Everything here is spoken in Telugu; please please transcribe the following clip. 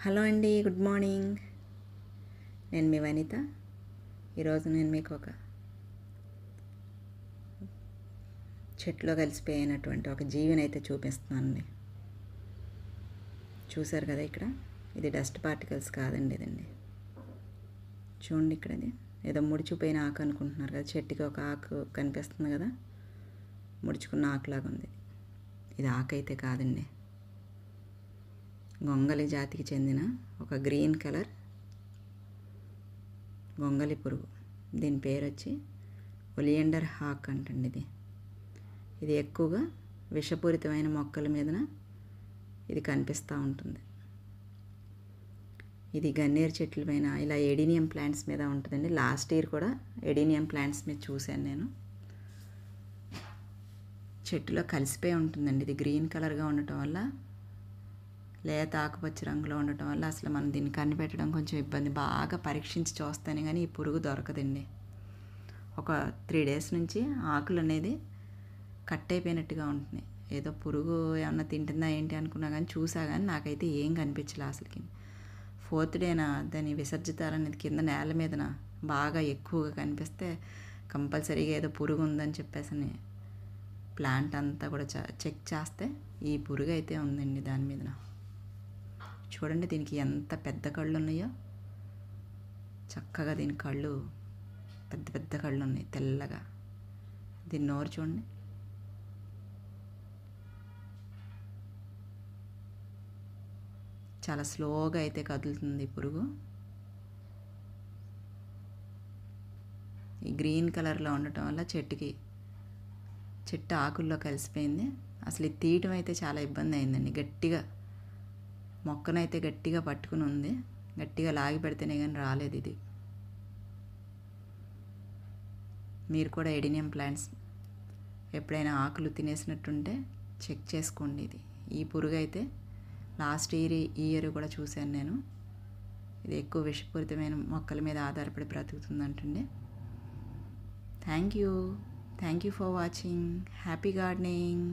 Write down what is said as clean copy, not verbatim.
హలో అండి, గుడ్ మార్నింగ్. నేను మీ వనిత. ఈరోజు నేను మీకు ఒక చెట్లో కలిసిపోయినటువంటి ఒక జీవిని అయితే చూపిస్తున్నానండి. చూసారు కదా, ఇక్కడ ఇది డస్ట్ పార్టికల్స్ కాదండి, ఇదండి. చూడండి, ఇక్కడ ఇది ఏదో ముడిచిపోయిన ఆకు అనుకుంటున్నారు కదా, చెట్టుకి ఒక ఆకు కనిపిస్తుంది కదా, ముడుచుకున్న ఆకులాగా ఉంది. ఇది ఆకు అయితే కాదండి, గొంగలి జాతికి చెందిన ఒక గ్రీన్ కలర్ గొంగలి పురుగు. దీని పేరు వచ్చి ఒలియండర్ హాక్ అంటండి. ఇది ఎక్కువగా విషపూరితమైన మొక్కల మీదన ఇది కనిపిస్తూ ఉంటుంది. ఇది గన్నేరు చెట్ల పైన, ఇలా ఎడీనియం ప్లాంట్స్ మీద ఉంటుందండి. లాస్ట్ ఇయర్ కూడా ఎడీనియం ప్లాంట్స్ మీద చూశాను నేను. చెట్టులో కలిసిపోయి ఉంటుందండి. ఇది గ్రీన్ కలర్గా ఉండటం వల్ల, లేత ఆకుపచ్చ రంగులో ఉండటం వల్ల అసలు మనం దీన్ని కనిపెట్టడం కొంచెం ఇబ్బంది. బాగా పరీక్షించి చూస్తాను కానీ ఈ పురుగు దొరకదండి. ఒక 3 days నుంచి ఆకులు అనేది కట్ అయిపోయినట్టుగా ఉంటున్నాయి. ఏదో పురుగు ఏమన్నా తింటుందా ఏంటి అనుకున్నా కానీ చూసా కానీ నాకైతే ఏం కనిపించలే అసలుకి. 4th డేన దాని విసర్జితాలు అనేది కింద నేల మీదన బాగా ఎక్కువగా కనిపిస్తే కంపల్సరీగా ఏదో పురుగు ఉందని చెప్పేసి ప్లాంట్ అంతా కూడా చెక్ చేస్తే ఈ పురుగు అయితే ఉందండి దాని మీదన. చూడండి, దీనికి ఎంత పెద్ద కళ్ళు ఉన్నాయో. చక్కగా దీని కళ్ళు పెద్ద పెద్ద కళ్ళు ఉన్నాయి, తెల్లగా. దీని నోరు చూడండి, చాలా స్లోగా అయితే కదులుతుంది ఈ పురుగు. ఈ గ్రీన్ కలర్లో ఉండటం వల్ల చెట్టు ఆకుల్లో కలిసిపోయింది. అసలు ఇది తీయటం అయితే చాలా ఇబ్బంది అయిందండి. గట్టిగా మొక్కనైతే గట్టిగా పట్టుకుని ఉంది, గట్టిగా లాగి పెడితేనే కానీ రాలేదు ఇది. మీరు కూడా ఎడీనియం ప్లాంట్స్ ఎప్పుడైనా ఆకులు తినేసినట్టుంటే చెక్ చేసుకోండి. ఈ పురుగు అయితే లాస్ట్ ఇయర్ కూడా చూశాను నేను. ఇది ఎక్కువ విషపూరితమైన మొక్కల మీద ఆధారపడి బ్రతుకుతుందంటండి. Thank you for watching. Happy gardening.